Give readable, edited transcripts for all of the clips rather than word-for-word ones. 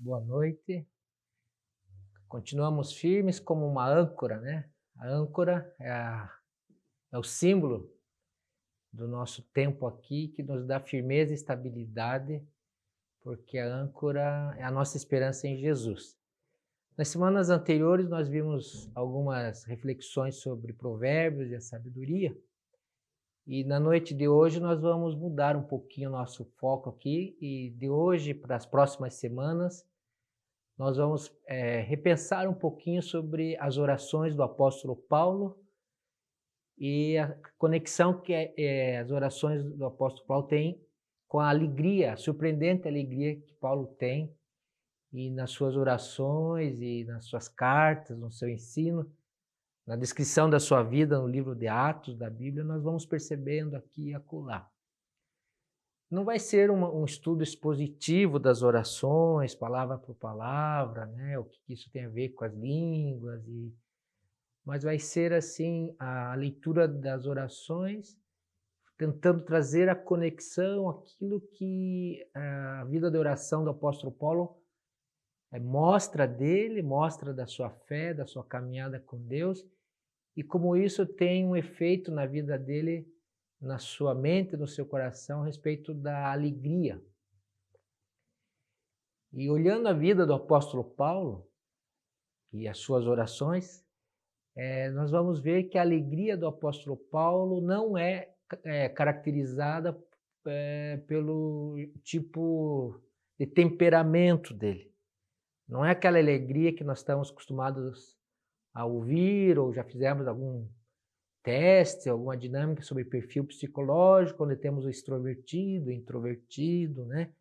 Boa noite. Continuamos firmes como uma âncora, né? A âncora é o símbolo do nosso tempo aqui, que nos dá firmeza e estabilidade, porque a âncora é a nossa esperança em Jesus. Nas semanas anteriores nós vimos algumas reflexões sobre provérbios e a sabedoria, e na noite de hoje nós vamos mudar um pouquinho o nosso foco aqui, e de hoje para as próximas semanas nós vamos repensar um pouquinho sobre as orações do apóstolo Paulo e a conexão que as orações do apóstolo Paulo têm com a alegria, a surpreendente alegria que Paulo tem e nas suas orações e nas suas cartas, no seu ensino, na descrição da sua vida no livro de Atos da Bíblia, nós vamos percebendo aqui e acolá. Não vai ser um estudo expositivo das orações, palavra por palavra, né? O que isso tem a ver com as línguas, mas vai ser assim a leitura das orações, tentando trazer a conexão, aquilo que a vida de oração do apóstolo Paulo mostra dele, mostra da sua fé, da sua caminhada com Deus, e como isso tem um efeito na vida dele, na sua mente, no seu coração, a respeito da alegria. E olhando a vida do apóstolo Paulo e as suas orações, nós vamos ver que a alegria do apóstolo Paulo não é caracterizada pelo tipo de temperamento dele. Não é aquela alegria que nós estamos acostumados a ouvir, ou já fizemos algum teste, alguma dinâmica sobre perfil psicológico, onde temos o extrovertido, o introvertido, né?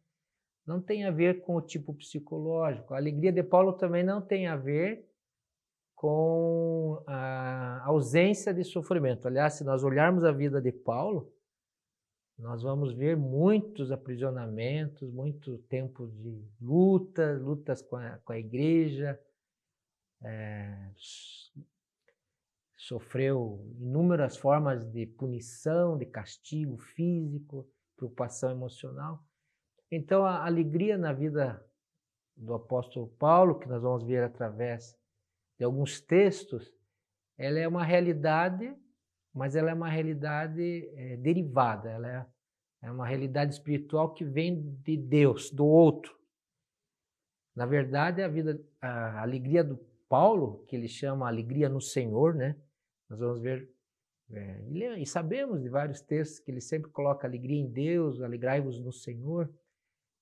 Não tem a ver com o tipo psicológico. A alegria de Paulo também não tem a ver com a ausência de sofrimento. Aliás, se nós olharmos a vida de Paulo, nós vamos ver muitos aprisionamentos, muito tempo de lutas com a igreja, sofreu inúmeras formas de punição, de castigo físico, preocupação emocional. Então, a alegria na vida do apóstolo Paulo, que nós vamos ver através de alguns textos, ela é uma realidade, mas ela é uma realidade derivada, ela é uma realidade espiritual que vem de Deus, do outro. Na verdade, a alegria do Paulo, que ele chama alegria no Senhor, né? Nós vamos ver, e sabemos de vários textos que ele sempre coloca alegria em Deus, alegrai-vos no Senhor.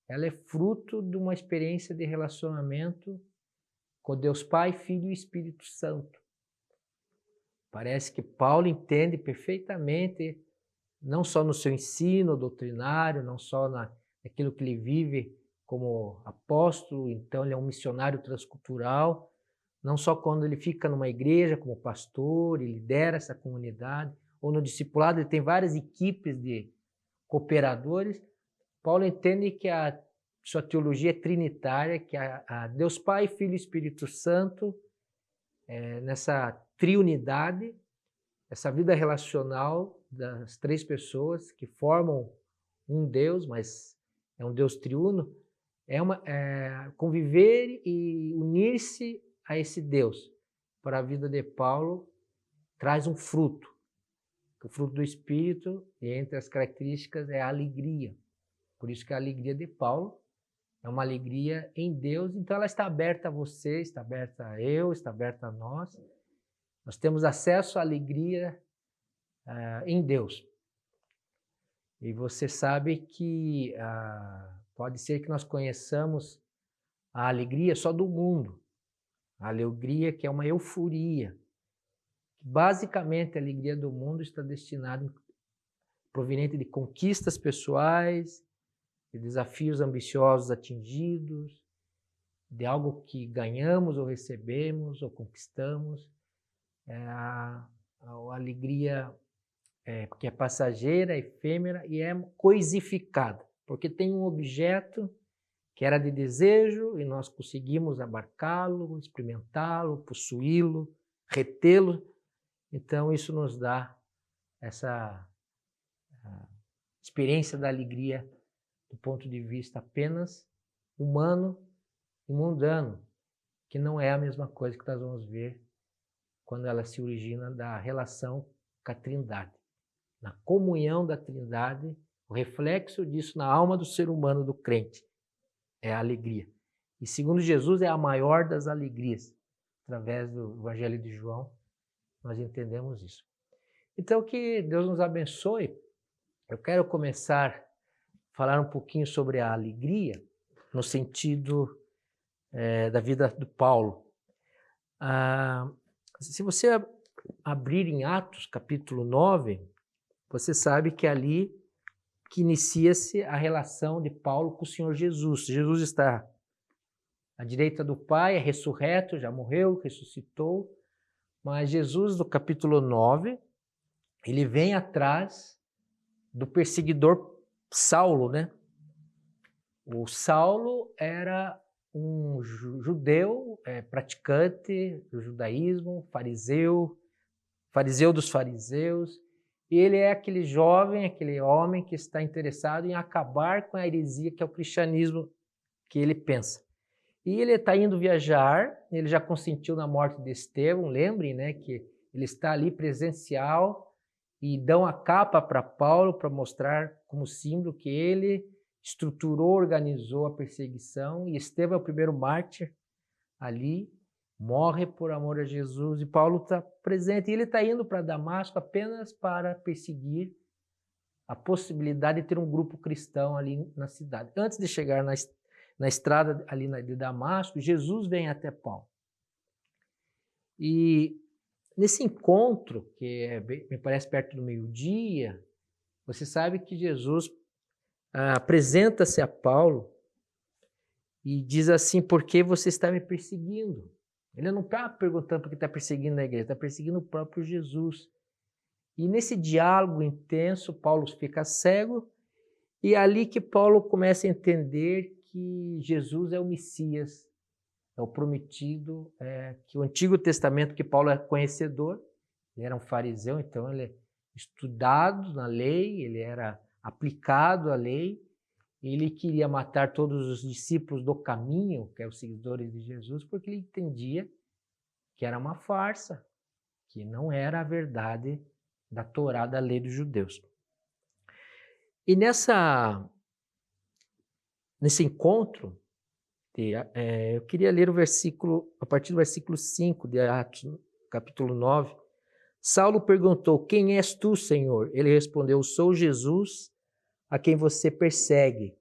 Ela é fruto de uma experiência de relacionamento com Deus Pai, Filho e Espírito Santo. Parece que Paulo entende perfeitamente, não só no seu ensino doutrinário, não só naquilo que ele vive como apóstolo, então ele é um missionário transcultural, não só quando ele fica numa igreja como pastor e lidera essa comunidade, ou no discipulado ele tem várias equipes de cooperadores. Paulo entende que a sua teologia é trinitária, que a Deus Pai, Filho e Espírito Santo, nessa triunidade, essa vida relacional das três pessoas que formam um Deus, mas é um Deus triuno, conviver e unir-se a esse Deus. Para a vida de Paulo, traz um fruto. O fruto do Espírito, e entre as características, é a alegria. Por isso que a alegria de Paulo é uma alegria em Deus, então ela está aberta a você, está aberta a eu, está aberta a nós. Nós temos acesso à alegria em Deus. E você sabe que pode ser que nós conheçamos a alegria só do mundo. A alegria que é uma euforia. Basicamente, a alegria do mundo está destinada, proveniente de conquistas pessoais, de desafios ambiciosos atingidos, de algo que ganhamos ou recebemos ou conquistamos. A alegria que é passageira, efêmera e é coisificada, porque tem um objeto que era de desejo e nós conseguimos abarcá-lo, experimentá-lo, possuí-lo, retê-lo. Então isso nos dá essa experiência da alegria do ponto de vista apenas humano, e mundano, que não é a mesma coisa que nós vamos ver quando ela se origina da relação com a Trindade. Na comunhão da Trindade, o reflexo disso na alma do ser humano, do crente, é a alegria. E segundo Jesus, é a maior das alegrias. Através do Evangelho de João, nós entendemos isso. Então, que Deus nos abençoe. Eu quero começar a falar um pouquinho sobre a alegria, no sentido da vida do Paulo. Se você abrir em Atos, capítulo 9, você sabe que é ali que inicia-se a relação de Paulo com o Senhor Jesus. Jesus está à direita do Pai, é ressurreto, já morreu, ressuscitou, mas Jesus, no capítulo 9, ele vem atrás do perseguidor Saulo, né? O Saulo era um judeu praticante do judaísmo, fariseu dos fariseus, e ele é aquele jovem, aquele homem que está interessado em acabar com a heresia que é o cristianismo que ele pensa. E ele está indo viajar, ele já consentiu na morte de Estevão, lembrem, né, que ele está ali presencial e dão a capa para Paulo para mostrar como símbolo que ele estruturou, organizou a perseguição, e Estevão é o primeiro mártir ali, morre por amor a Jesus, e Paulo está presente, e ele está indo para Damasco apenas para perseguir a possibilidade de ter um grupo cristão ali na cidade. Antes de chegar na estrada ali de Damasco, Jesus vem até Paulo. E nesse encontro, que me parece perto do meio-dia, você sabe que Jesus apresenta-se a Paulo e diz assim: por que você está me perseguindo? Ele não está perguntando por que está perseguindo a igreja, está perseguindo o próprio Jesus. E nesse diálogo intenso, Paulo fica cego, e é ali que Paulo começa a entender que Jesus é o Messias, é o prometido, que o Antigo Testamento, que Paulo é conhecedor, ele era um fariseu, então ele é estudado na lei, ele era aplicado à lei, ele queria matar todos os discípulos do caminho, que é os seguidores de Jesus, porque ele entendia que era uma farsa, que não era a verdade da Torá, da lei dos judeus. E nesse encontro, eu queria ler o versículo, a partir do versículo 5 de Atos, capítulo 9. Saulo perguntou: quem és tu, Senhor? Ele respondeu: sou Jesus, a quem você persegue.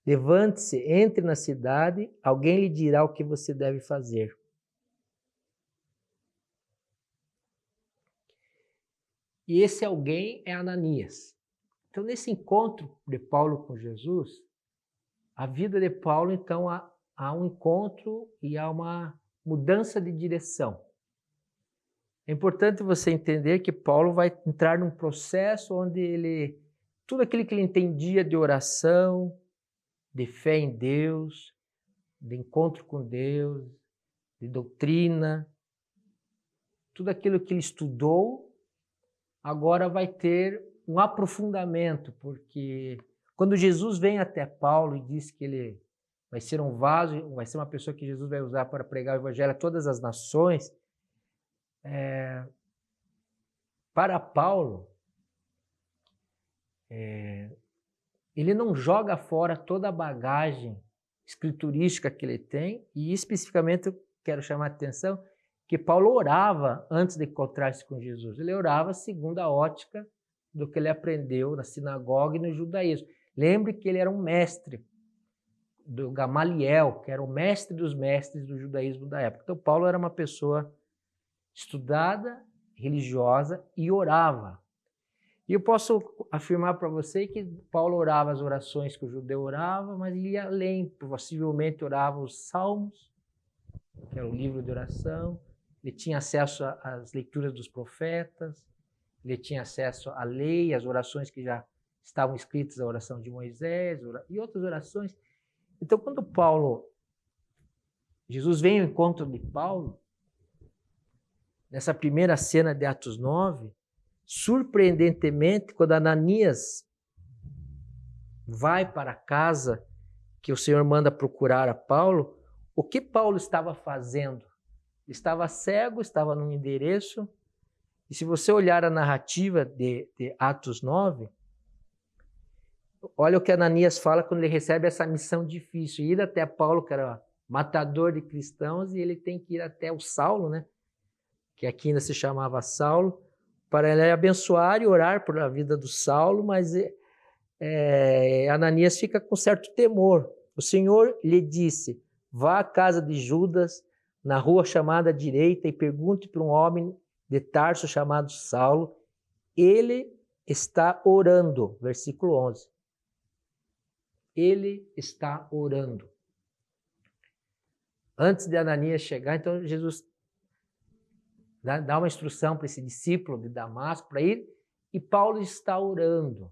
Levante-se, entre na cidade, alguém lhe dirá o que você deve fazer. E esse alguém é Ananias. Então, nesse encontro de Paulo com Jesus, a vida de Paulo, então, há um encontro e há uma mudança de direção. É importante você entender que Paulo vai entrar num processo onde tudo aquilo que ele entendia de oração, de fé em Deus, de encontro com Deus, de doutrina, tudo aquilo que ele estudou, agora vai ter um aprofundamento, porque quando Jesus vem até Paulo e diz que ele vai ser um vaso, vai ser uma pessoa que Jesus vai usar para pregar o evangelho a todas as nações, para Paulo, ele não joga fora toda a bagagem escriturística que ele tem, e especificamente eu quero chamar a atenção que Paulo orava antes de encontrar-se com Jesus. Ele orava segundo a ótica do que ele aprendeu na sinagoga e no judaísmo. Lembre que ele era um mestre do Gamaliel, que era o mestre dos mestres do judaísmo da época. Então Paulo era uma pessoa estudada, religiosa e orava. E eu posso afirmar para você que Paulo orava as orações que o judeu orava, mas ele ia além, possivelmente orava os salmos, que era o livro de oração, ele tinha acesso às leituras dos profetas, ele tinha acesso à lei, às orações que já estavam escritas, a oração de Moisés e outras orações. Então, quando Jesus vem ao encontro de Paulo, nessa primeira cena de Atos 9, surpreendentemente, quando Ananias vai para a casa que o Senhor manda procurar a Paulo, o que Paulo estava fazendo? Estava cego, estava num endereço, e se você olhar a narrativa de Atos 9, olha o que Ananias fala quando ele recebe essa missão difícil, ir até Paulo, que era matador de cristãos, e ele tem que ir até o Saulo, né? Que aqui ainda se chamava Saulo, para ele abençoar e orar por a vida do Saulo, mas Ananias fica com certo temor. O Senhor lhe disse, vá à casa de Judas, na rua chamada direita, e pergunte para um homem de Tarso chamado Saulo, ele está orando, versículo 11. Ele está orando. Antes de Ananias chegar, então Jesus dá uma instrução para esse discípulo de Damasco para ir, e Paulo está orando.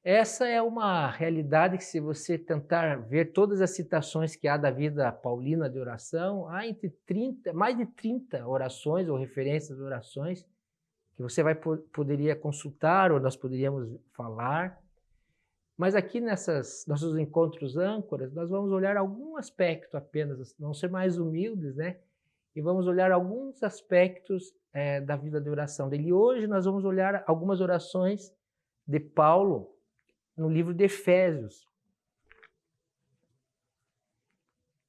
Essa é uma realidade que, se você tentar ver todas as citações que há da vida paulina de oração, há mais de 30 orações ou referências de orações que você poderia consultar ou nós poderíamos falar. Mas aqui nossos encontros âncoras, nós vamos olhar algum aspecto apenas, vamos ser mais humildes, né? E vamos olhar alguns aspectos da vida de oração dele. E hoje nós vamos olhar algumas orações de Paulo no livro de Efésios.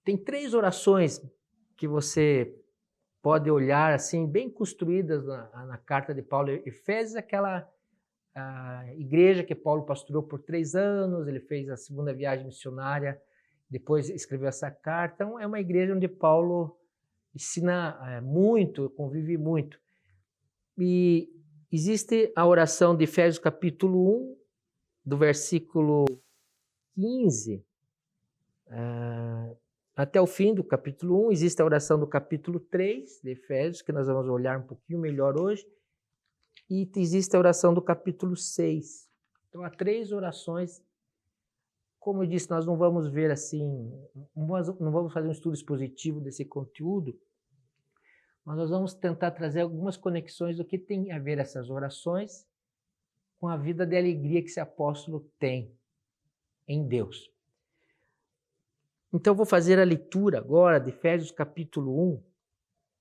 Tem 3 orações que você pode olhar assim, bem construídas na carta de Paulo. Efésios é aquela igreja que Paulo pastoreou por 3 anos, ele fez a 2ª viagem missionária, depois escreveu essa carta. Então, é uma igreja onde Paulo ensina muito, convive muito. E existe a oração de Efésios capítulo 1, do versículo 15 até o fim do capítulo 1, existe a oração do capítulo 3 de Efésios, que nós vamos olhar um pouquinho melhor hoje, e existe a oração do capítulo 6. Então, há 3 orações. Como eu disse, nós não vamos ver assim, não vamos fazer um estudo expositivo desse conteúdo, mas nós vamos tentar trazer algumas conexões do que tem a ver essas orações com a vida de alegria que esse apóstolo tem em Deus. Então, eu vou fazer a leitura agora de Efésios capítulo 1,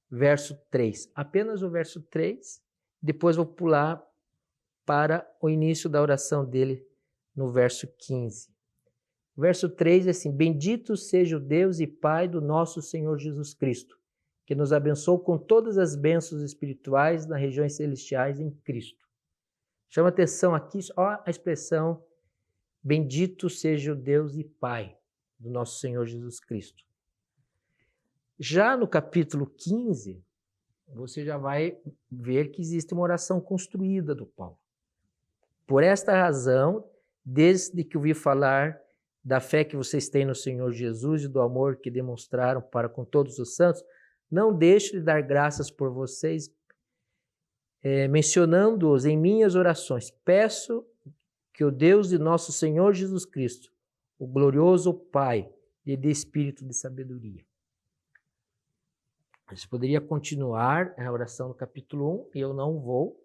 verso 3. Apenas o verso 3, depois vou pular para o início da oração dele no verso 15. O verso 3 é assim: bendito seja o Deus e Pai do nosso Senhor Jesus Cristo, que nos abençoou com todas as bênçãos espirituais nas regiões celestiais em Cristo. Chama atenção aqui só a expressão bendito seja o Deus e Pai do nosso Senhor Jesus Cristo. Já no capítulo 15, você já vai ver que existe uma oração construída do Paulo. Por esta razão, desde que ouvi falar da fé que vocês têm no Senhor Jesus e do amor que demonstraram para com todos os santos, não deixo de dar graças por vocês, mencionando-os em minhas orações. Peço que o Deus de nosso Senhor Jesus Cristo, o glorioso Pai, lhe dê espírito de sabedoria. Você poderia continuar a oração do capítulo 1, e eu não vou.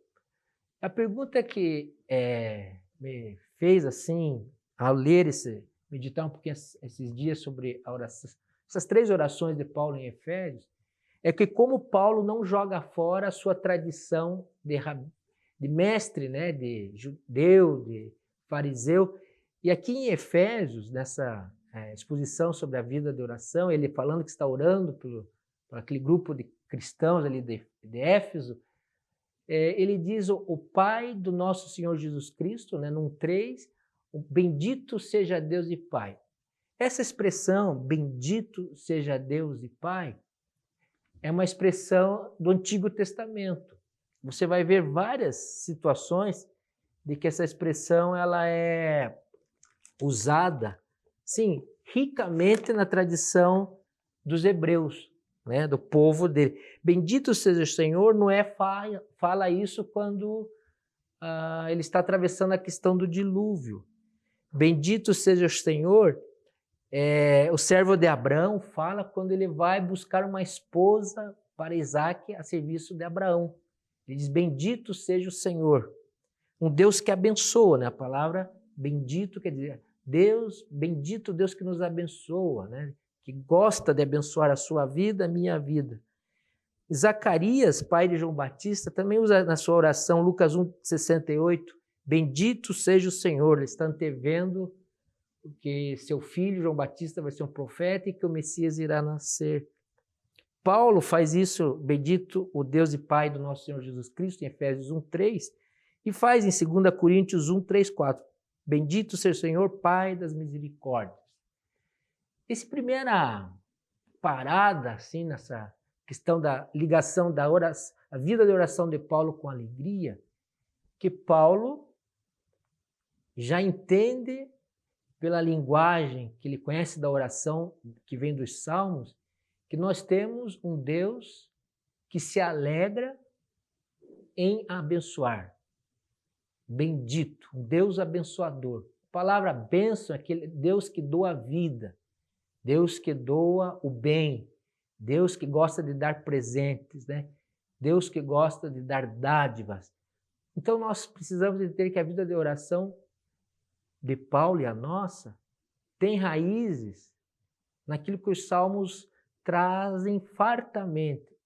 A pergunta que me fez assim, ao ler meditar um pouquinho esses dias sobre a oração, essas 3 orações de Paulo em Efésios, é que como Paulo não joga fora a sua tradição de mestre, né, de judeu, de fariseu. E aqui em Efésios, nessa exposição sobre a vida de oração, ele falando que está orando por aquele grupo de cristãos ali de Éfeso, ele diz o Pai do nosso Senhor Jesus Cristo, né, num 3, bendito seja Deus e Pai. Essa expressão, bendito seja Deus e Pai, é uma expressão do Antigo Testamento. Você vai ver várias situações de que essa expressão ela é usada, sim, ricamente na tradição dos hebreus, né, do povo dele. Bendito seja o Senhor, Noé fala isso quando ele está atravessando a questão do dilúvio. Bendito seja o Senhor, o servo de Abraão fala quando ele vai buscar uma esposa para Isaac a serviço de Abraão. Ele diz, bendito seja o Senhor. Um Deus que abençoa, né? A palavra bendito quer dizer Deus, bendito Deus que nos abençoa, né? Que gosta de abençoar a sua vida, a minha vida. Zacarias, pai de João Batista, também usa na sua oração, Lucas 1,68, bendito seja o Senhor, ele está antevendo que seu filho, João Batista, vai ser um profeta e que o Messias irá nascer. Paulo faz isso, bendito o Deus e Pai do nosso Senhor Jesus Cristo, em Efésios 1,3, e faz em 2 Coríntios 1,3,4, bendito seja o Senhor, Pai das misericórdias. Essa primeira parada, assim, nessa questão da ligação da oração, a vida de oração de Paulo com alegria, que Paulo já entende pela linguagem que ele conhece da oração que vem dos Salmos, que nós temos um Deus que se alegra em abençoar. Bendito, um Deus abençoador. A palavra bênção é aquele Deus que doa a vida, Deus que doa o bem, Deus que gosta de dar presentes, né? Deus que gosta de dar dádivas. Então nós precisamos entender que a vida de oração de Paulo e a nossa tem raízes naquilo que os salmos trazem fartamente.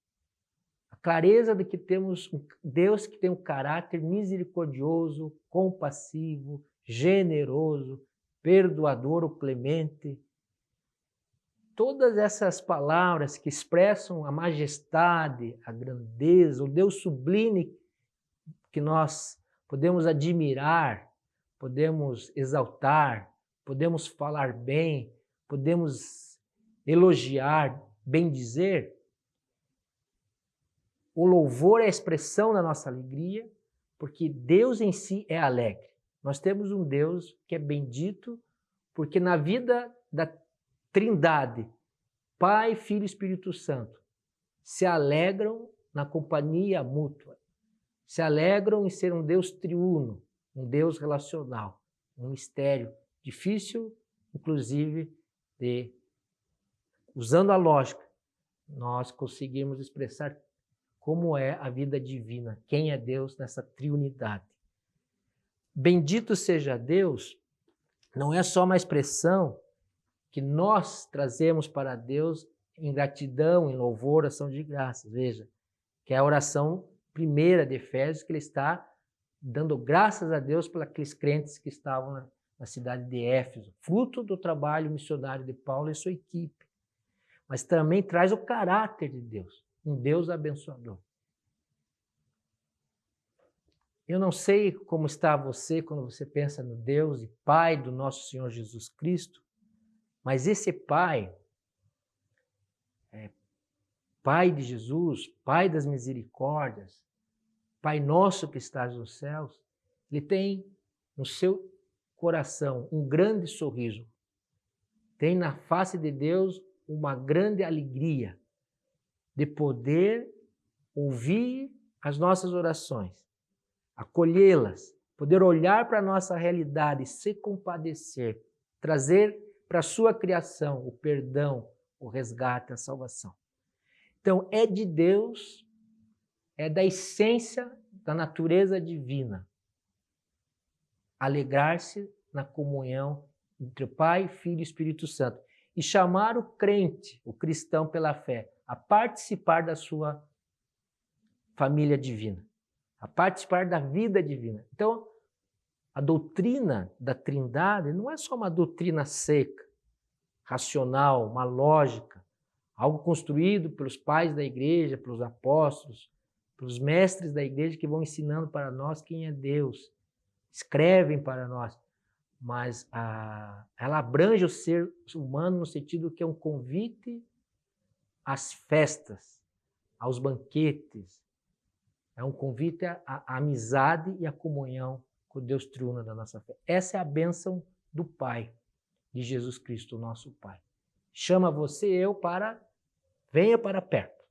A clareza de que temos um Deus que tem um caráter misericordioso, compassivo, generoso, perdoador ou clemente. Todas essas palavras que expressam a majestade, a grandeza, o Deus sublime que nós podemos admirar, podemos exaltar, podemos falar bem, podemos elogiar, bendizer. O louvor é a expressão da nossa alegria, porque Deus em si é alegre. Nós temos um Deus que é bendito, porque na vida da Trindade, Pai, Filho e Espírito Santo, se alegram na companhia mútua, se alegram em ser um Deus triuno, um Deus relacional, um mistério difícil, inclusive, de, usando a lógica, nós conseguimos expressar como é a vida divina, quem é Deus nessa triunidade. Bendito seja Deus não é só uma expressão que nós trazemos para Deus em gratidão, em louvor, ação de graças. Veja, que é a oração primeira de Efésios, que ele está dando graças a Deus por aqueles crentes que estavam na cidade de Éfeso, fruto do trabalho missionário de Paulo e sua equipe. Mas também traz o caráter de Deus, um Deus abençoador. Eu não sei como está você quando você pensa no Deus e Pai do nosso Senhor Jesus Cristo, mas esse Pai, Pai de Jesus, Pai das misericórdias, Pai nosso que estás nos céus, ele tem no seu coração um grande sorriso. Tem na face de Deus uma grande alegria de poder ouvir as nossas orações, acolhê-las, poder olhar para a nossa realidade, se compadecer, trazer para a sua criação o perdão, o resgate, a salvação. Então, é de Deus, é da essência da natureza divina, alegrar-se na comunhão entre o Pai, Filho e Espírito Santo e chamar o crente, o cristão pela fé, a participar da sua família divina, a participar da vida divina. Então, a doutrina da Trindade não é só uma doutrina seca, racional, uma lógica, algo construído pelos pais da igreja, pelos apóstolos, pelos mestres da igreja que vão ensinando para nós quem é Deus, escrevem para nós, mas ela abrange o ser humano no sentido que é um convite às festas, aos banquetes, é um convite à amizade e à comunhão com Deus triuno da nossa fé. Essa é a bênção do Pai, de Jesus Cristo, o nosso Pai. Chama você e eu para, venha para perto,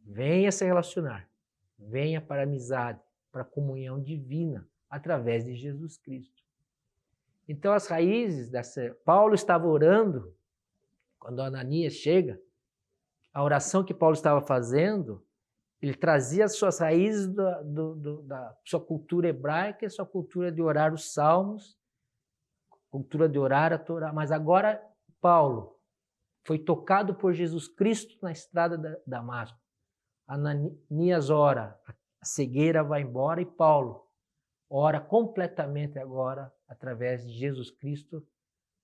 venha se relacionar, venha para a amizade, para a comunhão divina, através de Jesus Cristo. Então as raízes dessa... Paulo estava orando, quando Ananias chega, a oração que Paulo estava fazendo, ele trazia as suas raízes da sua cultura hebraica, a sua cultura de orar os salmos, cultura de orar a Torá. Mas agora Paulo foi tocado por Jesus Cristo na estrada de Damasco. Ananias ora, a cegueira vai embora e Paulo ora completamente agora através de Jesus Cristo,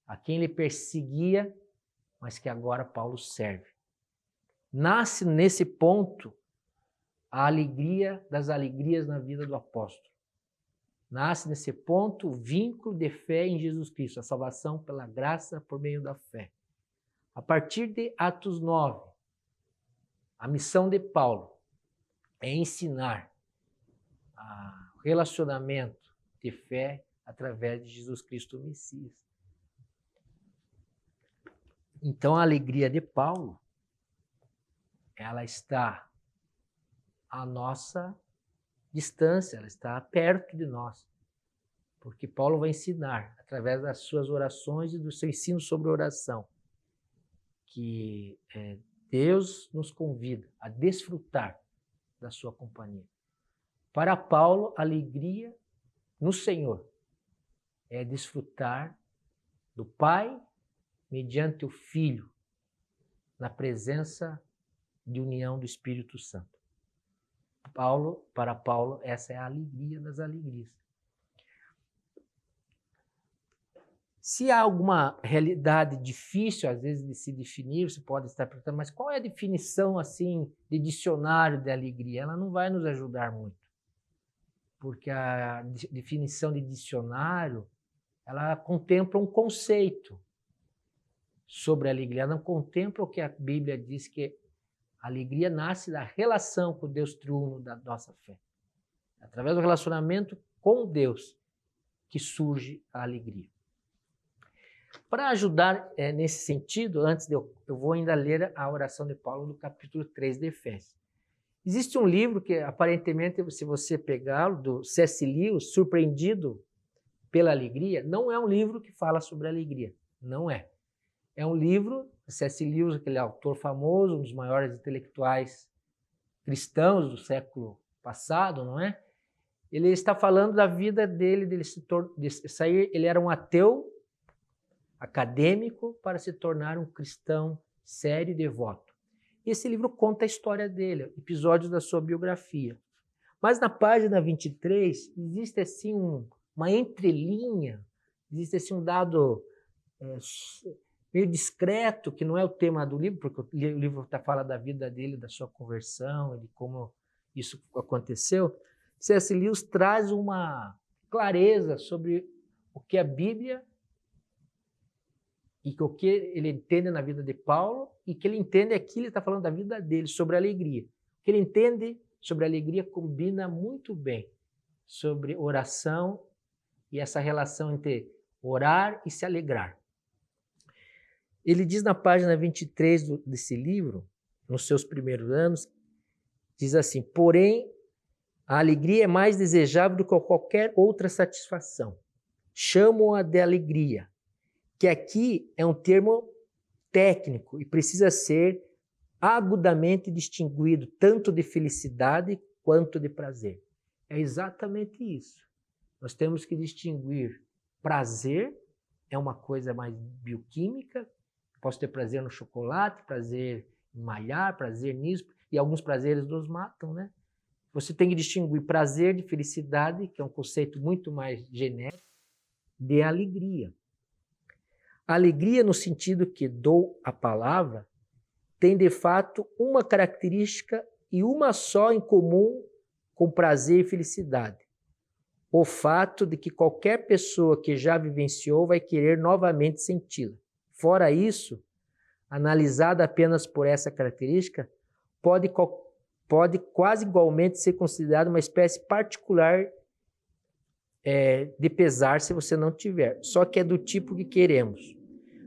a quem ele perseguia, mas que agora Paulo serve. Nasce nesse ponto a alegria das alegrias na vida do apóstolo. Nasce nesse ponto o vínculo de fé em Jesus Cristo, a salvação pela graça por meio da fé. A partir de Atos 9, a missão de Paulo é ensinar o relacionamento de fé através de Jesus Cristo, o Messias. Então, a alegria de Paulo, ela está à nossa distância, ela está perto de nós. Porque Paulo vai ensinar, através das suas orações e do seu ensino sobre oração, que Deus nos convida a desfrutar da sua companhia. Para Paulo, a alegria no Senhor é desfrutar do Pai mediante o Filho, na presença de união do Espírito Santo. Para Paulo, essa é a alegria das alegrias. Se há alguma realidade difícil, às vezes, de se definir, você pode estar perguntando, mas qual é a definição, assim, de dicionário de alegria? Ela não vai nos ajudar muito, porque a definição de dicionário, ela contempla um conceito sobre a alegria, ela não contempla o que a Bíblia diz que a alegria nasce da relação com o Deus triuno da nossa fé. Através do relacionamento com Deus que surge a alegria. Para ajudar nesse sentido, eu vou ainda ler a oração de Paulo no capítulo 3 de Efésios. Existe um livro que, aparentemente, se você pegá-lo, do C.S. Lewis, Surpreendido pela Alegria, não é um livro que fala sobre alegria. Não é. É um livro, C.S. Lewis, aquele autor famoso, um dos maiores intelectuais cristãos do século passado, não é? Ele está falando da vida dele, ele era um ateu acadêmico para se tornar um cristão sério e devoto. Esse livro conta a história dele, episódios da sua biografia. Mas na página 23 existe assim uma entrelinha, existe assim um dado meio discreto, que não é o tema do livro, porque o livro fala da vida dele, da sua conversão, de como isso aconteceu. C.S. Lewis traz uma clareza sobre o que a Bíblia e o que ele entende na vida de Paulo, e que ele entende aqui, ele está falando da vida dele, sobre a alegria. O que ele entende sobre a alegria combina muito bem sobre oração e essa relação entre orar e se alegrar. Ele diz na página 23 desse livro, nos seus primeiros anos, diz assim: porém, a alegria é mais desejável do que qualquer outra satisfação. Chamo-a de alegria, que aqui é um termo técnico e precisa ser agudamente distinguido tanto de felicidade quanto de prazer. É exatamente isso. Nós temos que distinguir prazer, é uma coisa mais bioquímica, posso ter prazer no chocolate, prazer em malhar, prazer nisso, e alguns prazeres nos matam, né? Você tem que distinguir prazer de felicidade, que é um conceito muito mais genérico, de alegria. A alegria, no sentido que dou a palavra, tem de fato uma característica e uma só em comum com prazer e felicidade. O fato de que qualquer pessoa que já vivenciou vai querer novamente senti-la. Fora isso, analisada apenas por essa característica, pode quase igualmente ser considerada uma espécie particular de pesar se você não tiver, só que é do tipo que queremos.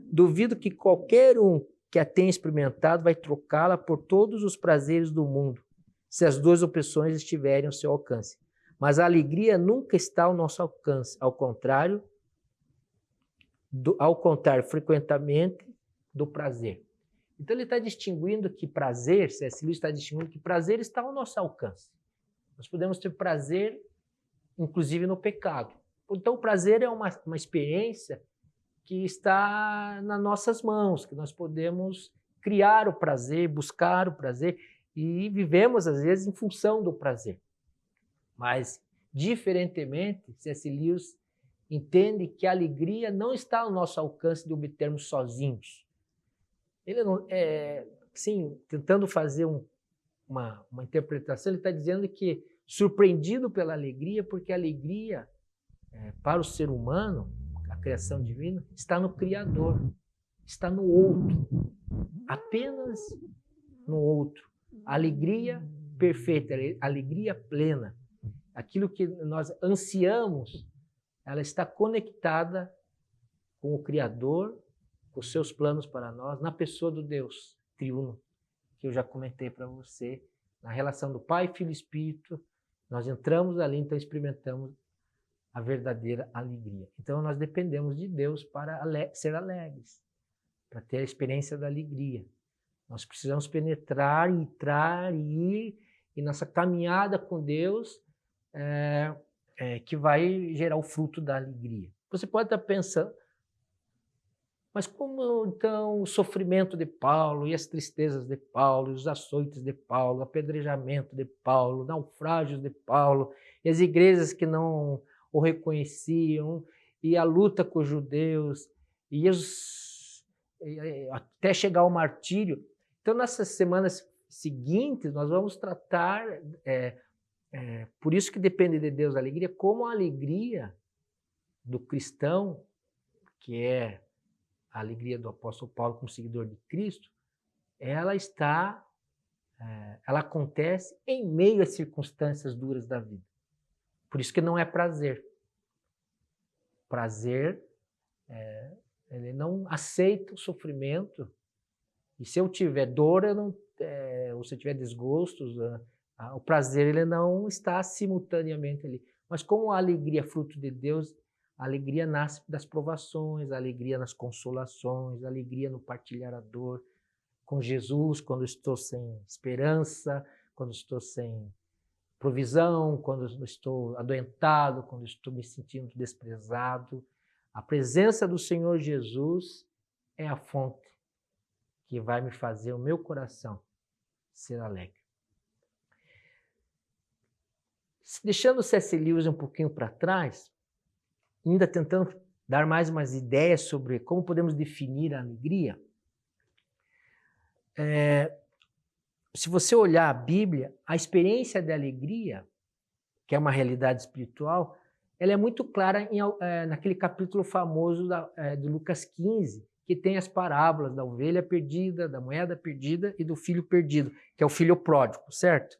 Duvido que qualquer um que a tenha experimentado vai trocá-la por todos os prazeres do mundo, se as duas opções estiverem ao seu alcance. Mas a alegria nunca está ao nosso alcance, ao contrário, frequentemente, do prazer. Então ele está distinguindo que prazer, C.S. Lewis está distinguindo que prazer está ao nosso alcance. Nós podemos ter prazer, inclusive no pecado. Então o prazer é uma experiência que está nas nossas mãos, que nós podemos criar o prazer, buscar o prazer, e vivemos, às vezes, em função do prazer. Mas, diferentemente, C.S. Lewis entende que a alegria não está ao nosso alcance de obtermos sozinhos. Ele não, sim, tentando fazer uma interpretação, ele está dizendo que surpreendido pela alegria, porque a alegria, para o ser humano, a criação divina, está no Criador, está no outro, apenas no outro. A alegria perfeita, a alegria plena, aquilo que nós ansiamos, ela está conectada com o Criador, com os seus planos para nós, na pessoa do Deus triuno, que eu já comentei para você, na relação do Pai, Filho e Espírito. Nós entramos ali, então experimentamos a verdadeira alegria. Então nós dependemos de Deus para ser alegres, para ter a experiência da alegria. Nós precisamos penetrar, entrar e ir, e nossa caminhada com Deus que vai gerar o fruto da alegria. Você pode estar pensando, mas como então o sofrimento de Paulo, e as tristezas de Paulo, os açoites de Paulo, o apedrejamento de Paulo, naufrágios de Paulo, e as igrejas que não o reconheciam, e a luta com os judeus, e até chegar ao martírio. Então, nessas semanas seguintes, nós vamos tratar, por isso que depende de Deus a alegria, como a alegria do cristão, que é a alegria do apóstolo Paulo como seguidor de Cristo, ela acontece em meio às circunstâncias duras da vida. Por isso que não é prazer. Prazer, ele não aceita o sofrimento. E se eu tiver dor, ou se eu tiver desgostos, o prazer ele não está simultaneamente ali. Mas como a alegria é fruto de Deus, a alegria nasce das provações, a alegria nas consolações, a alegria no partilhar a dor com Jesus, quando estou sem esperança, quando estou sem provisão, quando estou adoentado, quando estou me sentindo desprezado. A presença do Senhor Jesus é a fonte que vai me fazer o meu coração ser alegre. Deixando o C.S. Lewis um pouquinho para trás, ainda tentando dar mais umas ideias sobre como podemos definir a alegria, se você olhar a Bíblia, a experiência de alegria, que é uma realidade espiritual, ela é muito clara naquele capítulo famoso de Lucas 15, que tem as parábolas da ovelha perdida, da moeda perdida e do filho perdido, que é o filho pródigo, certo?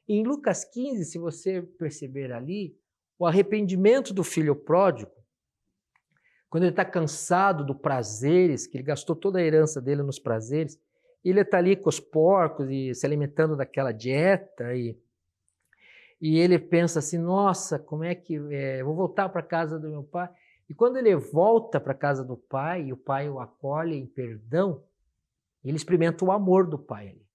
Em Lucas 15, se você perceber ali, o arrependimento do filho pródigo, quando ele está cansado dos prazeres, que ele gastou toda a herança dele nos prazeres, ele está ali com os porcos e se alimentando daquela dieta, e ele pensa assim, nossa, como é que vou voltar para a casa do meu pai? E quando ele volta para a casa do pai, e o pai o acolhe em perdão, ele experimenta o amor do pai ali,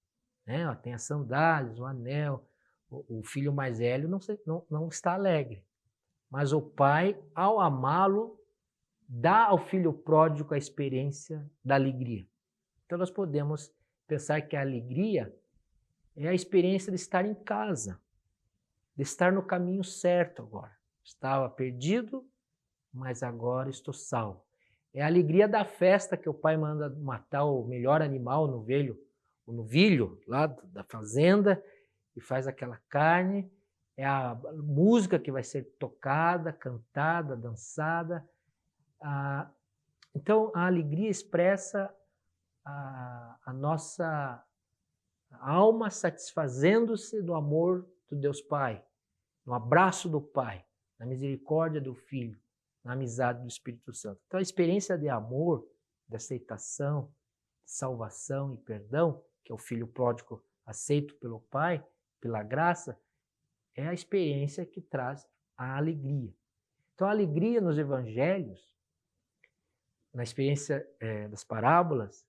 né? Tem as sandálias, o anel. O filho mais velho não está alegre, mas o pai, ao amá-lo, dá ao filho pródigo a experiência da alegria. Então nós podemos pensar que a alegria é a experiência de estar em casa, de estar no caminho certo agora. Estava perdido, mas agora estou salvo. É a alegria da festa que o pai manda matar o melhor animal, o novilho lá da fazenda, e faz aquela carne. É a música que vai ser tocada, cantada, dançada. Então a alegria expressa a nossa alma satisfazendo-se do amor do Deus Pai, no abraço do Pai, na misericórdia do Filho, na amizade do Espírito Santo. Então a experiência de amor, de aceitação, de salvação e perdão, que é o filho pródigo aceito pelo Pai, pela graça, é a experiência que traz a alegria. Então a alegria nos evangelhos, na experiência das parábolas,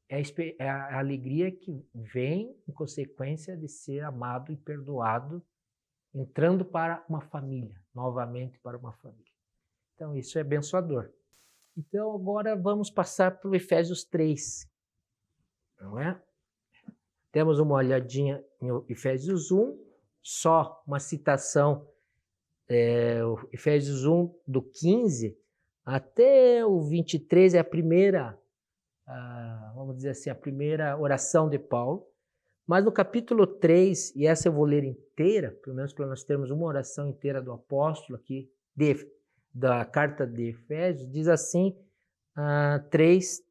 é a alegria que vem em consequência de ser amado e perdoado, entrando para uma família, novamente para uma família. Então isso é abençoador. Então, agora vamos passar para o Efésios 3, não é? Temos uma olhadinha em Efésios 1, só uma citação, o Efésios 1, do 15 até o 23 é a primeira, vamos dizer assim, a primeira oração de Paulo. Mas no capítulo 3, e essa eu vou ler inteira, pelo menos para nós termos uma oração inteira do apóstolo aqui, da carta de Efésios, diz assim, 3,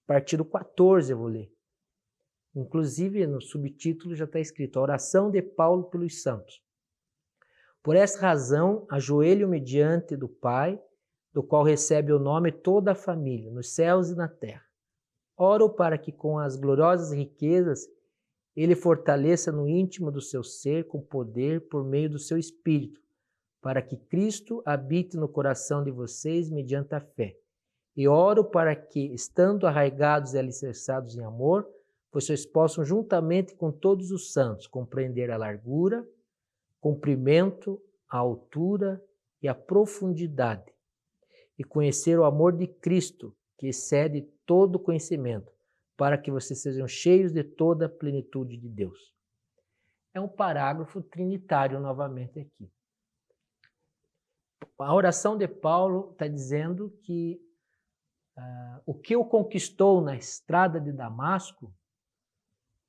partido 14, eu vou ler. Inclusive, no subtítulo já está escrito, a oração de Paulo pelos santos. Por essa razão, ajoelho-me diante do Pai, do qual recebe o nome toda a família, nos céus e na terra. Oro para que com as gloriosas riquezas ele fortaleça no íntimo do seu ser com poder por meio do seu Espírito, para que Cristo habite no coração de vocês mediante a fé. E oro para que, estando arraigados e alicerçados em amor, vocês possam, juntamente com todos os santos, compreender a largura, comprimento, a altura e a profundidade, e conhecer o amor de Cristo, que excede todo conhecimento, para que vocês sejam cheios de toda a plenitude de Deus. É um parágrafo trinitário novamente aqui. A oração de Paulo está dizendo que o que o conquistou na estrada de Damasco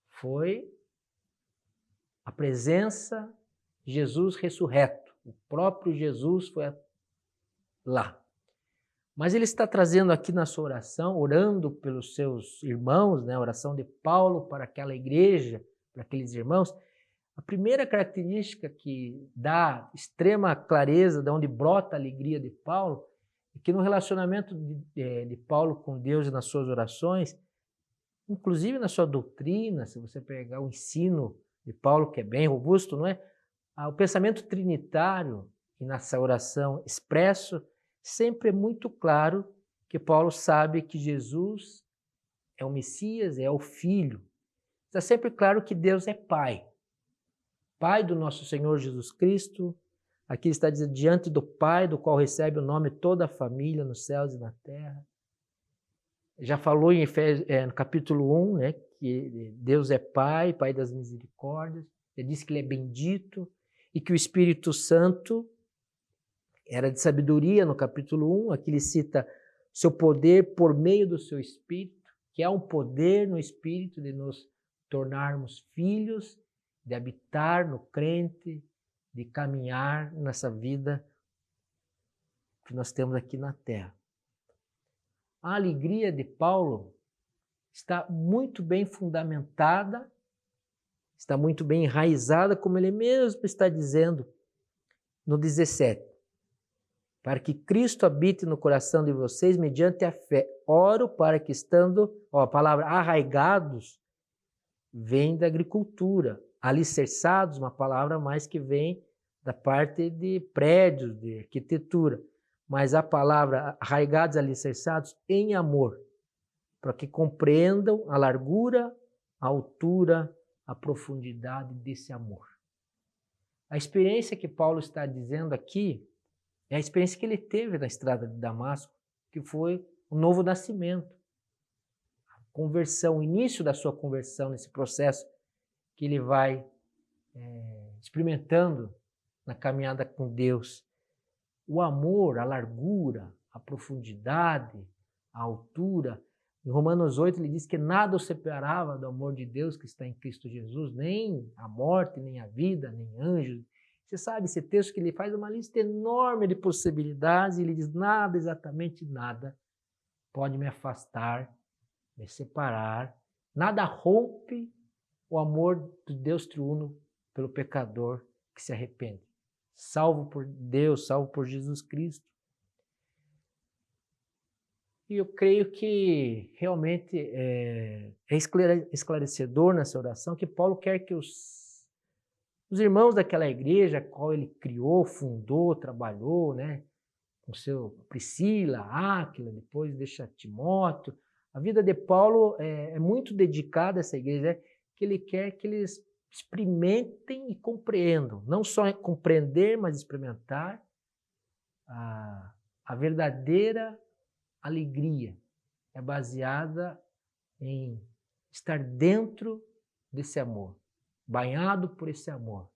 foi a presença de Jesus ressurreto. O próprio Jesus foi lá. Mas ele está trazendo aqui na sua oração, orando pelos seus irmãos, né? A oração de Paulo para aquela igreja, para aqueles irmãos. A primeira característica que dá extrema clareza de onde brota a alegria de Paulo é que no relacionamento de Paulo com Deus e nas suas orações, inclusive na sua doutrina, se você pegar o ensino de Paulo, que é bem robusto, não é? O pensamento trinitário, e nessa oração expresso, sempre é muito claro que Paulo sabe que Jesus é o Messias, é o Filho. Está sempre claro que Deus é Pai. Pai do nosso Senhor Jesus Cristo. Aqui está dizendo, diante do Pai, do qual recebe o nome toda a família nos céus e na terra. Já falou em Efésios, no capítulo 1, né, que Deus é Pai, Pai das misericórdias. Ele disse que Ele é bendito e que o Espírito Santo era de sabedoria no capítulo 1. Aqui ele cita seu poder por meio do seu Espírito, que é um poder no Espírito de nos tornarmos filhos, de habitar no crente, de caminhar nessa vida que nós temos aqui na terra. A alegria de Paulo está muito bem fundamentada, está muito bem enraizada, como ele mesmo está dizendo no 17. Para que Cristo habite no coração de vocês mediante a fé. Oro para que estando, a palavra arraigados vem da agricultura, alicerçados, uma palavra mais que vem da parte de prédios, de arquitetura. Mas a palavra arraigados, alicerçados em amor, para que compreendam a largura, a altura, a profundidade desse amor. A experiência que Paulo está dizendo aqui é a experiência que ele teve na estrada de Damasco, que foi o novo nascimento, a conversão, o início da sua conversão, nesse processo que ele vai experimentando na caminhada com Deus. O amor, a largura, a profundidade, a altura. Em Romanos 8 ele diz que nada o separava do amor de Deus que está em Cristo Jesus, nem a morte, nem a vida, nem anjos. Você sabe, esse texto que ele faz uma lista enorme de possibilidades e ele diz nada, exatamente nada, pode me afastar, me separar. Nada rompe o amor de Deus triuno pelo pecador que se arrepende. Salvo por Deus, salvo por Jesus Cristo. E eu creio que realmente é esclarecedor nessa oração que Paulo quer que os irmãos daquela igreja, a qual ele criou, fundou, trabalhou, né, com seu Priscila, Áquila, depois deixa Timóteo. A vida de Paulo é muito dedicada a essa igreja, que ele quer que eles experimentem e compreendam. Não só compreender, mas experimentar a verdadeira alegria é baseada em estar dentro desse amor, banhado por esse amor,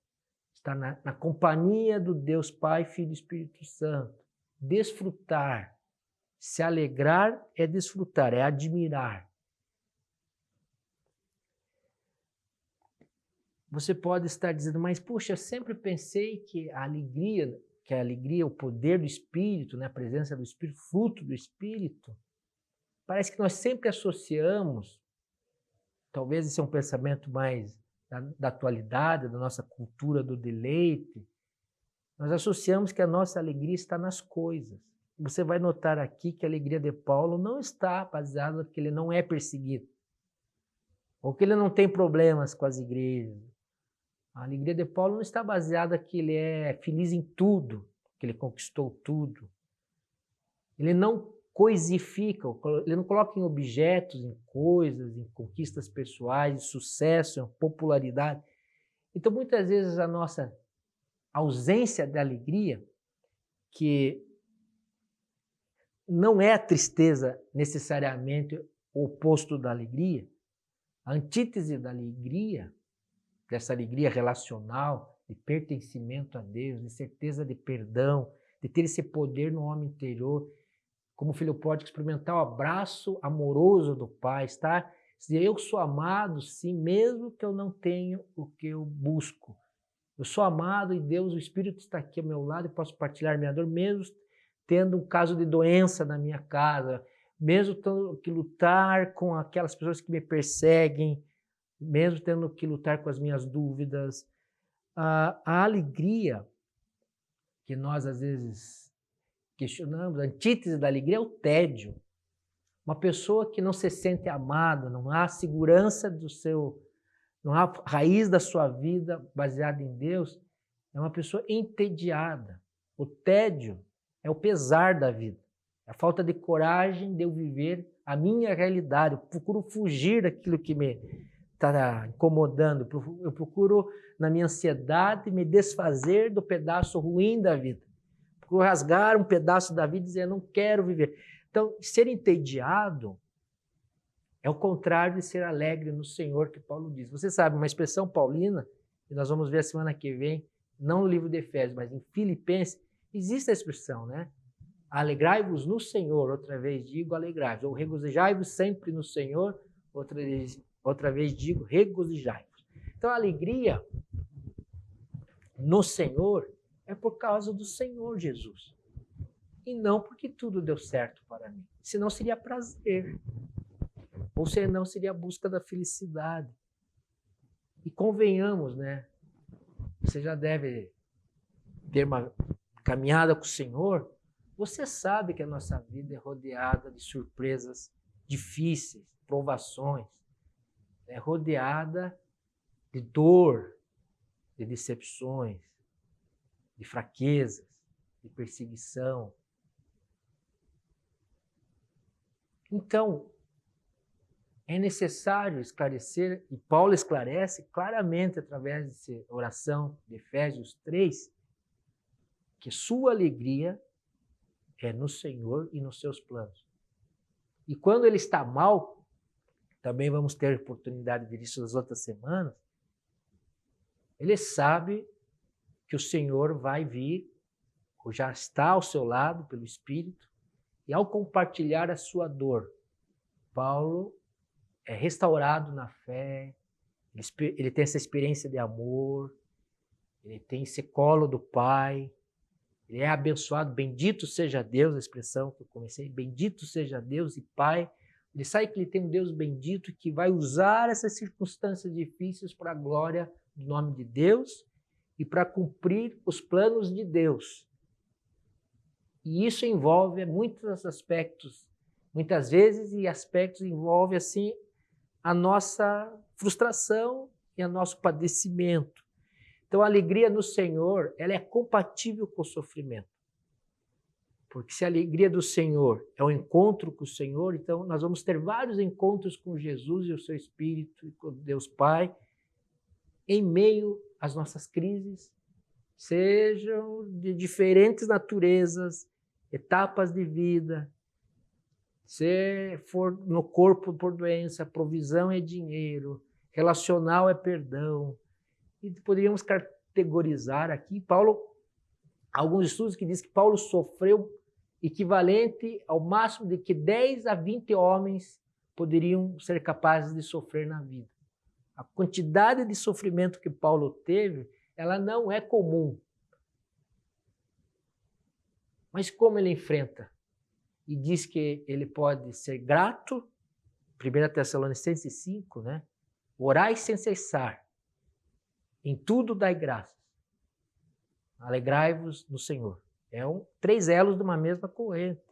estar na companhia do Deus Pai, Filho e Espírito Santo, desfrutar, se alegrar é desfrutar, é admirar. Você pode estar dizendo, mas puxa, eu sempre pensei que a alegria, o poder do Espírito, né, a presença do Espírito, fruto do Espírito, parece que nós sempre associamos, talvez esse é um pensamento mais da atualidade, da nossa cultura do deleite, nós associamos que a nossa alegria está nas coisas. Você vai notar aqui que a alegria de Paulo não está baseada porque ele não é perseguido, ou que ele não tem problemas com as igrejas. A alegria de Paulo não está baseada que ele é feliz em tudo, que ele conquistou tudo. Ele não coisifica, ele não coloca em objetos, em coisas, em conquistas pessoais, em sucesso, em popularidade. Então, muitas vezes, a nossa ausência de alegria, que não é a tristeza necessariamente o oposto da alegria, a antítese da alegria, dessa alegria relacional, de pertencimento a Deus, de certeza de perdão, de ter esse poder no homem interior, como o filho pródigo experimentar o abraço amoroso do Pai, estar, dizer, eu sou amado, sim, mesmo que eu não tenha o que eu busco. Eu sou amado e Deus, o Espírito está aqui ao meu lado e posso partilhar minha dor, mesmo tendo um caso de doença na minha casa, mesmo tendo que lutar com aquelas pessoas que me perseguem, mesmo tendo que lutar com as minhas dúvidas. A alegria que nós, às vezes, questionamos, a antítese da alegria é o tédio. Uma pessoa que não se sente amada, não há segurança não há raiz da sua vida baseada em Deus, é uma pessoa entediada. O tédio é o pesar da vida, é a falta de coragem de eu viver a minha realidade. Eu procuro fugir daquilo que me está incomodando, eu procuro, na minha ansiedade, me desfazer do pedaço ruim da vida. Procuro rasgar um pedaço da vida e dizer, eu não quero viver. Então, ser entediado é o contrário de ser alegre no Senhor, que Paulo diz. Você sabe, uma expressão paulina, que nós vamos ver a semana que vem, não no livro de Efésios, mas em Filipenses, existe a expressão, né? Alegrai-vos no Senhor, outra vez digo alegrai-vos, ou regozijai-vos sempre no Senhor, outra vez digo regozijai-vos. Então a alegria no Senhor é por causa do Senhor Jesus. E não porque tudo deu certo para mim. Senão seria prazer. Ou senão seria a busca da felicidade. E convenhamos, né? Você já deve ter uma caminhada com o Senhor. Você sabe que a nossa vida é rodeada de surpresas difíceis, provações. É rodeada de dor, de decepções, de fraquezas, de perseguição. Então, é necessário esclarecer, e Paulo esclarece claramente através dessa oração de Efésios 3, que sua alegria é no Senhor e nos seus planos. E quando ele está mal, também vamos ter oportunidade de ver isso nas outras semanas, ele sabe que o Senhor vai vir, ou já está ao seu lado pelo Espírito, e ao compartilhar a sua dor, Paulo é restaurado na fé, ele tem essa experiência de amor, ele tem esse colo do Pai, ele é abençoado, bendito seja Deus, a expressão que eu comecei, bendito seja Deus e Pai. Ele sabe que ele tem um Deus bendito que vai usar essas circunstâncias difíceis para a glória do nome de Deus e para cumprir os planos de Deus. E isso envolve muitos aspectos, muitas vezes, e aspectos envolve assim a nossa frustração e o nosso padecimento. Então, a alegria no Senhor, ela é compatível com o sofrimento. Porque se a alegria do Senhor é o encontro com o Senhor, então nós vamos ter vários encontros com Jesus e o seu Espírito e com Deus Pai, em meio às nossas crises, sejam de diferentes naturezas, etapas de vida, Se for no corpo por doença, provisão é dinheiro, relacional é perdão. E poderíamos categorizar aqui, alguns estudos que dizem que Paulo sofreu equivalente ao máximo de que 10 a 20 homens poderiam ser capazes de sofrer na vida. A quantidade de sofrimento que Paulo teve, ela não é comum. Mas como ele enfrenta? E diz que ele pode ser grato, 1 Tessalonicenses 5, né? Orai sem cessar, em tudo dai graças, alegrai-vos no Senhor. É 3 elos de uma mesma corrente.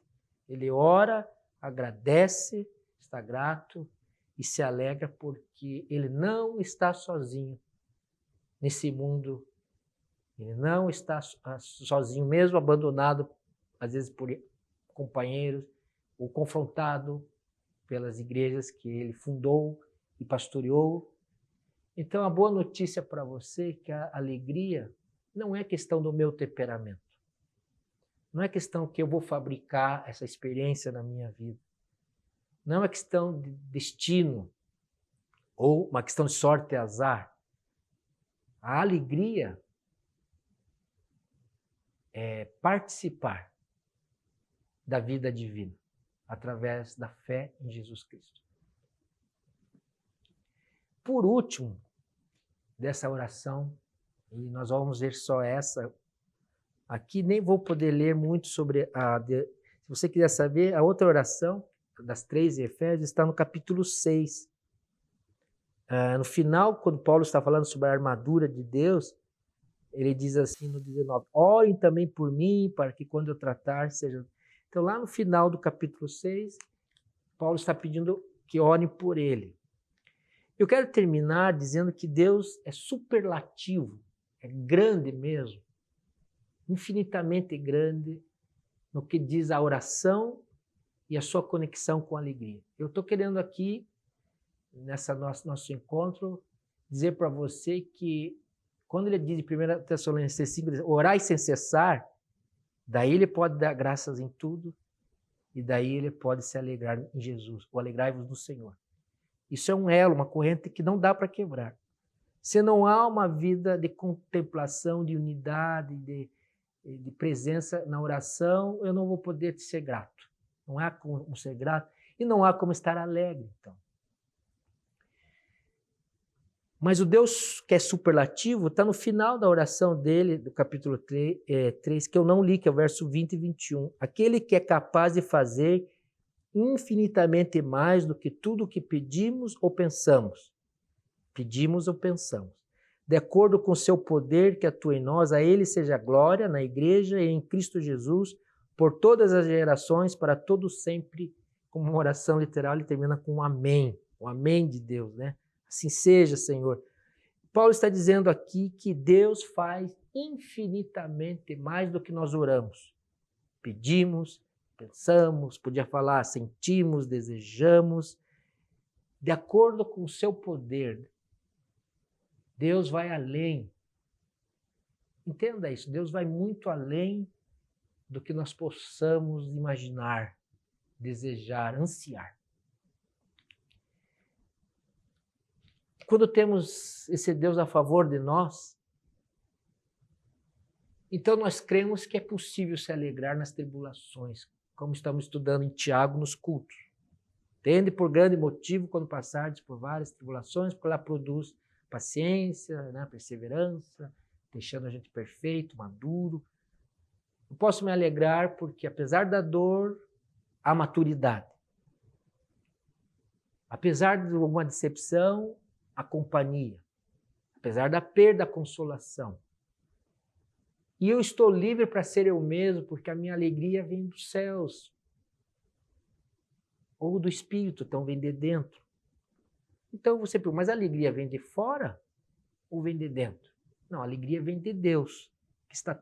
Ele ora, agradece, está grato e se alegra porque ele não está sozinho nesse mundo. Ele não está sozinho, mesmo abandonado, às vezes por companheiros, ou confrontado pelas igrejas que ele fundou e pastoreou. Então, a boa notícia para você é que a alegria não é questão do meu temperamento. Não é questão que eu vou fabricar essa experiência na minha vida. Não é uma questão de destino ou uma questão de sorte e azar. A alegria é participar da vida divina através da fé em Jesus Cristo. Por último, dessa oração, e nós vamos ver só essa aqui, nem vou poder ler muito sobre se você quiser saber, a outra oração das 3 em Efésios está no capítulo 6. No final, quando Paulo está falando sobre a armadura de Deus, ele diz assim no 19, orem também por mim, para que quando eu tratar seja... Então lá no final do capítulo 6, Paulo está pedindo que orem por ele. Eu quero terminar dizendo que Deus é superlativo, é grande mesmo, infinitamente grande no que diz a oração e a sua conexão com a alegria. Eu estou querendo aqui, nessa nosso encontro, dizer para você que quando ele diz em 1 Tessalonicenses 5, orai sem cessar, daí ele pode dar graças em tudo e daí ele pode se alegrar em Jesus, ou alegrai-vos no Senhor. Isso é um elo, uma corrente que não dá para quebrar. Se não há uma vida de contemplação, de unidade, de presença na oração, eu não vou poder ser grato. Não há como ser grato e não há como estar alegre, então. Mas o Deus que é superlativo está no final da oração dele, do capítulo 3, que eu não li, que é o verso 20 e 21. Aquele que é capaz de fazer infinitamente mais do que tudo o que pedimos ou pensamos. Pedimos ou pensamos. De acordo com o seu poder que atua em nós, a ele seja glória na igreja e em Cristo Jesus, por todas as gerações, para todos sempre. Como uma oração literal, ele termina com um amém. O amém de Deus, né? Assim seja, Senhor. Paulo está dizendo aqui que Deus faz infinitamente mais do que nós oramos. Pedimos, pensamos, podia falar, sentimos, desejamos. De acordo com o seu poder, Deus vai além. Entenda isso, Deus vai muito além do que nós possamos imaginar, desejar, ansiar. Quando temos esse Deus a favor de nós, então nós cremos que é possível se alegrar nas tribulações, como estamos estudando em Tiago nos cultos. Tende por grande motivo quando passardes por várias tribulações, porque ela produz paciência, né, perseverança, deixando a gente perfeito, maduro. Eu posso me alegrar porque, apesar da dor, há maturidade. Apesar de alguma decepção, a companhia. Apesar da perda, a consolação. E eu estou livre para ser eu mesmo, porque a minha alegria vem dos céus. Ou do Espírito, então vem de dentro. Então você pergunta, mas a alegria vem de fora ou vem de dentro? Não, a alegria vem de Deus, que está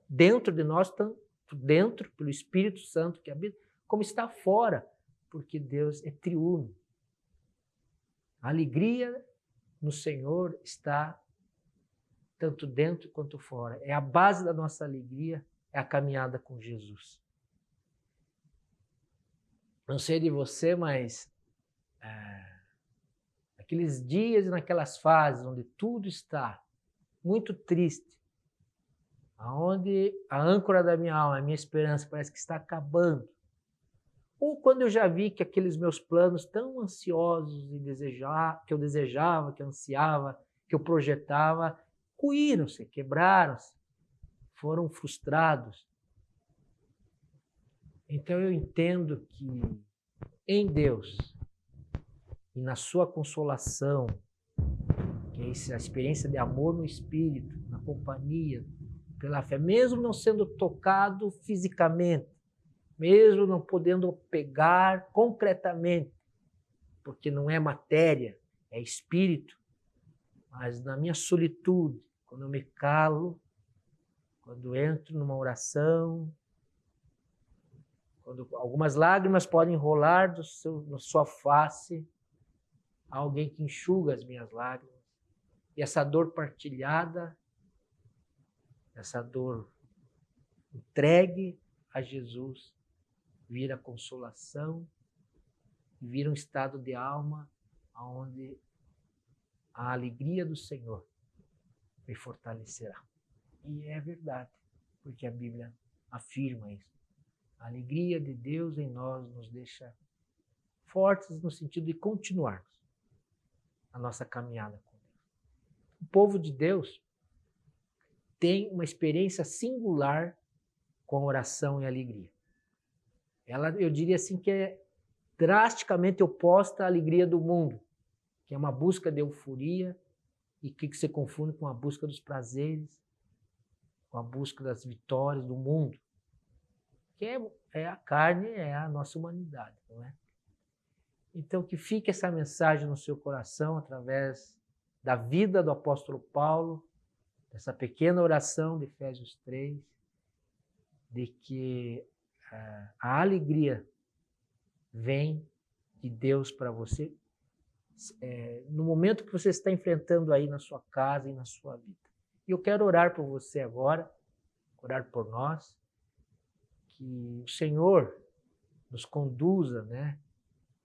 dentro de nós, tanto dentro, pelo Espírito Santo que habita, como está fora, porque Deus é triuno. A alegria no Senhor está tanto dentro quanto fora. É a base da nossa alegria, é a caminhada com Jesus. não sei de você, mas aqueles dias e naquelas fases onde tudo está muito triste, aonde a âncora da minha alma, a minha esperança parece que está acabando, ou quando eu já vi que aqueles meus planos tão ansiosos e que eu desejava, que eu ansiava, que eu projetava, ruíram-se, quebraram-se, foram frustrados. Então eu entendo que em Deus e na sua consolação, que é a experiência de amor no Espírito, na companhia, pela fé, mesmo não sendo tocado fisicamente, mesmo não podendo pegar concretamente, porque não é matéria, é espírito, mas na minha solitude, quando eu me calo, quando entro numa oração, quando algumas lágrimas podem rolar na sua face, há alguém que enxuga as minhas lágrimas. E essa dor partilhada, essa dor entregue a Jesus, vira consolação, vira um estado de alma onde a alegria do Senhor me fortalecerá. E é verdade, porque a Bíblia afirma isso. A alegria de Deus em nós nos deixa fortes no sentido de continuarmos a nossa caminhada com Deus. O povo de Deus tem uma experiência singular com a oração e a alegria. Ela, eu diria assim, que é drasticamente oposta à alegria do mundo, que é uma busca de euforia e que se confunde com a busca dos prazeres, com a busca das vitórias do mundo, que é a carne, é a nossa humanidade, não é? Então, que fique essa mensagem no seu coração através da vida do apóstolo Paulo, dessa pequena oração de Efésios 3, de que a alegria vem de Deus para você no momento que você está enfrentando aí na sua casa e na sua vida. E eu quero orar por você agora, orar por nós, que o Senhor nos conduza, né,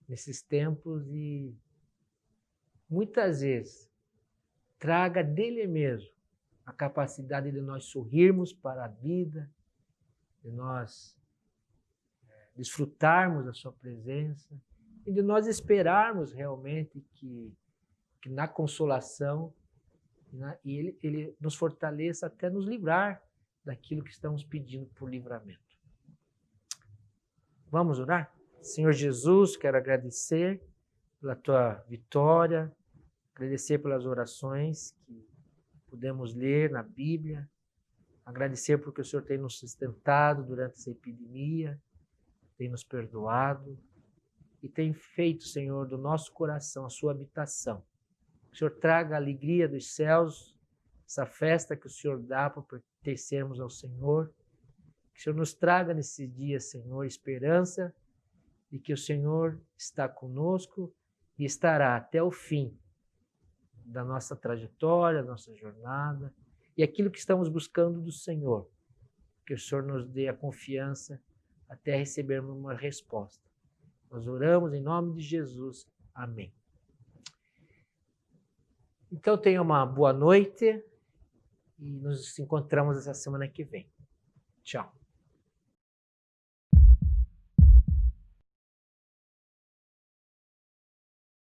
nesses tempos e muitas vezes traga dele mesmo a capacidade de nós sorrirmos para a vida, de nós desfrutarmos da sua presença e de nós esperarmos realmente que na consolação ele nos fortaleça até nos livrar daquilo que estamos pedindo por livramento. Vamos orar? Senhor Jesus, quero agradecer pela tua vitória, agradecer pelas orações que pudemos ler na Bíblia, agradecer porque o Senhor tem nos sustentado durante essa epidemia, tem nos perdoado e tem feito, Senhor, do nosso coração a sua habitação. Que o Senhor traga a alegria dos céus, essa festa que o Senhor dá para pertencermos ao Senhor. Que o Senhor nos traga nesse dia, Senhor, esperança de que o Senhor está conosco e estará até o fim da nossa trajetória, da nossa jornada e aquilo que estamos buscando do Senhor. Que o Senhor nos dê a confiança até recebermos uma resposta. Nós oramos em nome de Jesus. Amém. Então tenha uma boa noite e nos encontramos essa semana que vem. Tchau.